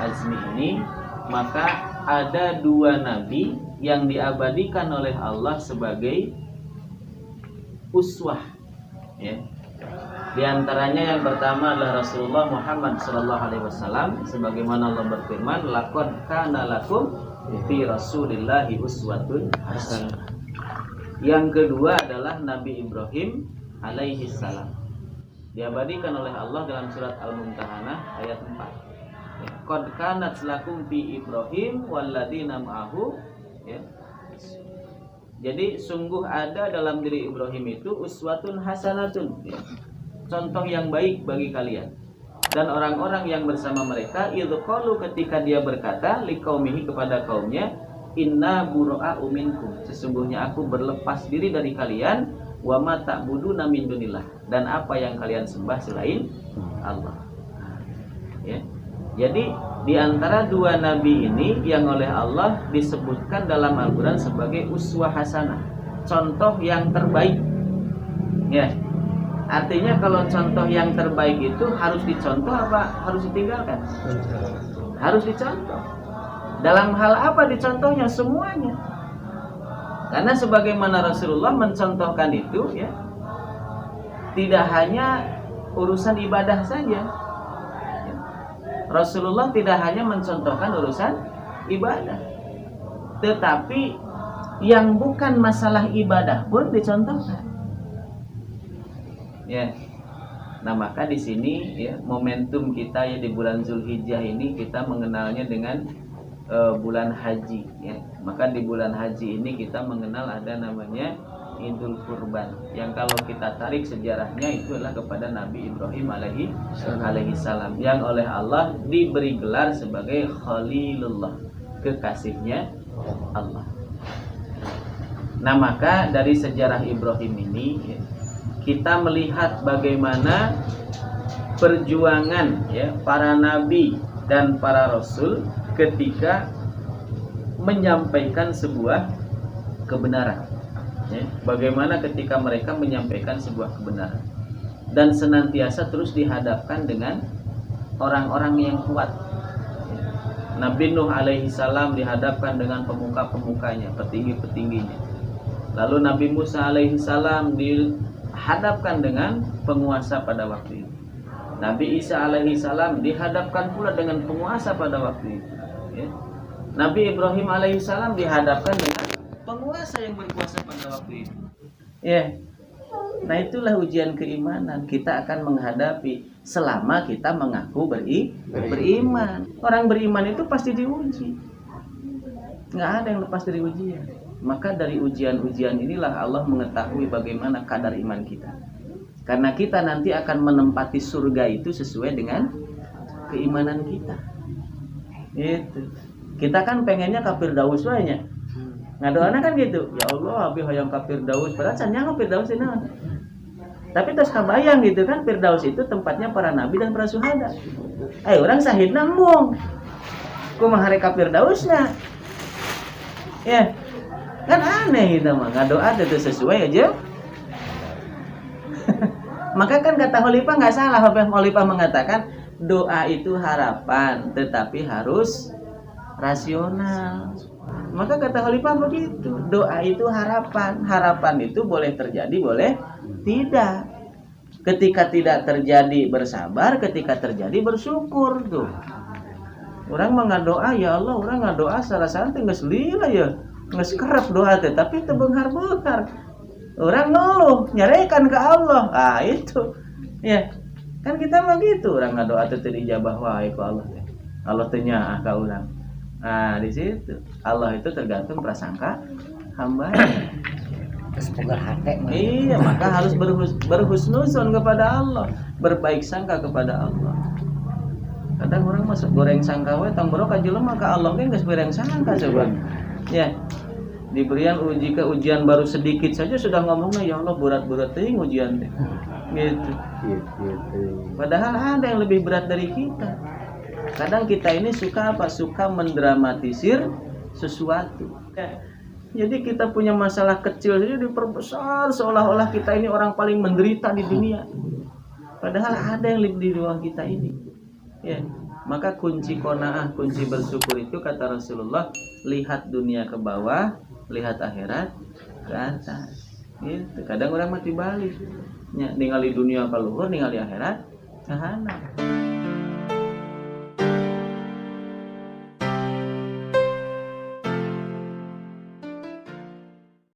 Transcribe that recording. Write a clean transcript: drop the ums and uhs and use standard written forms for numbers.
azmi ini, maka ada dua nabi yang diabadikan oleh Allah sebagai uswah, ya. Di antaranya yang pertama adalah Rasulullah Muhammad SAW, sebagaimana Allah berfirman, laqad kana lakum fi Rasulillahi uswatun hasanah. Yang kedua adalah Nabi Ibrahim alaihi salam, diabadikan oleh Allah dalam surat Al-Mumtahanah ayat 4. Qad kanat lakum fi Ibrahim walladzina ma'ahu, ya. Jadi sungguh ada dalam diri Ibrahim itu uswatun hasanatun, ya, contoh yang baik bagi kalian dan orang-orang yang bersama mereka. Idz qalu, ketika dia berkata, liqaumihi, kepada kaumnya, inna bura'u minkum, sesungguhnya aku berlepas diri dari kalian, wa ma ta'buduna min dunillah, dan apa yang kalian sembah selain Allah. Ya. Jadi di antara dua nabi ini yang oleh Allah disebutkan dalam Al-Qur'an sebagai uswah hasanah, contoh yang terbaik. Ya. Artinya kalau contoh yang terbaik itu harus dicontoh apa harus ditinggalkan? Harus dicontoh. Dalam hal apa dicontohnya? Semuanya. Karena sebagaimana Rasulullah mencontohkan itu, ya, tidak hanya urusan ibadah saja. Rasulullah tidak hanya mencontohkan urusan ibadah, tetapi yang bukan masalah ibadah pun dicontohkan. Ya. Nah, maka di sini, ya, momentum kita, ya, di bulan Zulhijjah ini kita mengenalnya dengan bulan haji, ya. Maka di bulan haji ini kita mengenal ada namanya Idul Kurban, yang kalau kita tarik sejarahnya itu adalah kepada Nabi Ibrahim alaihi salam, yang oleh Allah diberi gelar sebagai Khalilullah, kekasihnya Allah. Nah, maka dari sejarah Ibrahim ini, ya, kita melihat bagaimana perjuangan, ya, para nabi dan para rasul ketika menyampaikan sebuah kebenaran, ya. Bagaimana ketika mereka menyampaikan sebuah kebenaran dan senantiasa terus dihadapkan dengan orang-orang yang kuat. Nabi Nuh alaihi salam dihadapkan dengan pemuka-pemukanya, petinggi-petingginya. Lalu Nabi Musa alaihi salam dihadapkan dengan penguasa pada waktu itu. Nabi Isa alaihi salam dihadapkan pula dengan penguasa pada waktu itu, ya. Nabi Ibrahim alaihi salam dihadapkan dengan penguasa yang berkuasa pada waktu itu, ya. Nah, itulah ujian keimanan kita akan menghadapi selama kita mengaku beriman. Orang beriman itu pasti diuji, nggak ada yang lepas dari ujian. Maka dari ujian-ujian inilah Allah mengetahui bagaimana kadar iman kita. Karena kita nanti akan menempati surga itu sesuai dengan keimanan kita. Itu. Kita kan pengennya kafir daus wanya. Ngadoana kan gitu. Ya Allah, abi hoyong kafir daus. Padahal cenah kafir daus ini. Tapi terus kabayang gitu kan, Firdaus itu tempatnya para nabi dan para syuhada. Orang sahid nambung. Kumaha rek kafir dausna. Ya. Kan aneh itu mah, ngadoa itu sesuai aja. Maka kan kata Khalifah nggak salah, Khalifah mengatakan doa itu harapan, tetapi harus rasional. Maka kata Khalifah begitu, doa itu harapan, harapan itu boleh terjadi, boleh tidak. Ketika tidak terjadi bersabar, ketika terjadi bersyukur tuh. Orang mengadoa, ya Allah, orang ngadoa secara santai geus lila ya, geus kerep doa teh, tapi teu beunghar-beunghar. Orang ngeluh, nyarekan ke Allah. Ah, itu. Ya. Kan kita mah gitu, orang ngadoa teh teu dijabah wae ku Allah. Allah teh nyaah ka urang. Nah, di situ Allah itu tergantung prasangka hamba. Semoga hati. Iya, maka harus berhusnuzon kepada Allah, berbaik sangka kepada Allah. Kadang orang masuk goreng sangka we tong boro ka jelema ka Allah ge geus goreng sangka coba. Ya. Diberian ujian baru sedikit saja sudah ngomongnya, ya Allah berat-berat teuing ujian teh. Gitu. Padahal ada yang lebih berat dari kita. Kadang kita ini suka apa? Suka mendramatisir sesuatu. Jadi kita punya masalah kecil saja diperbesar seolah-olah kita ini orang paling menderita di dunia. Padahal ada yang lebih di ruang kita ini. Ya. Maka kunci qanaah, kunci bersyukur itu kata Rasulullah, lihat dunia ke bawah, lihat akhirat ke atas. Gitu. Kadang orang mati balik ningali dunia ke luhur, ningali akhirat ke kanan.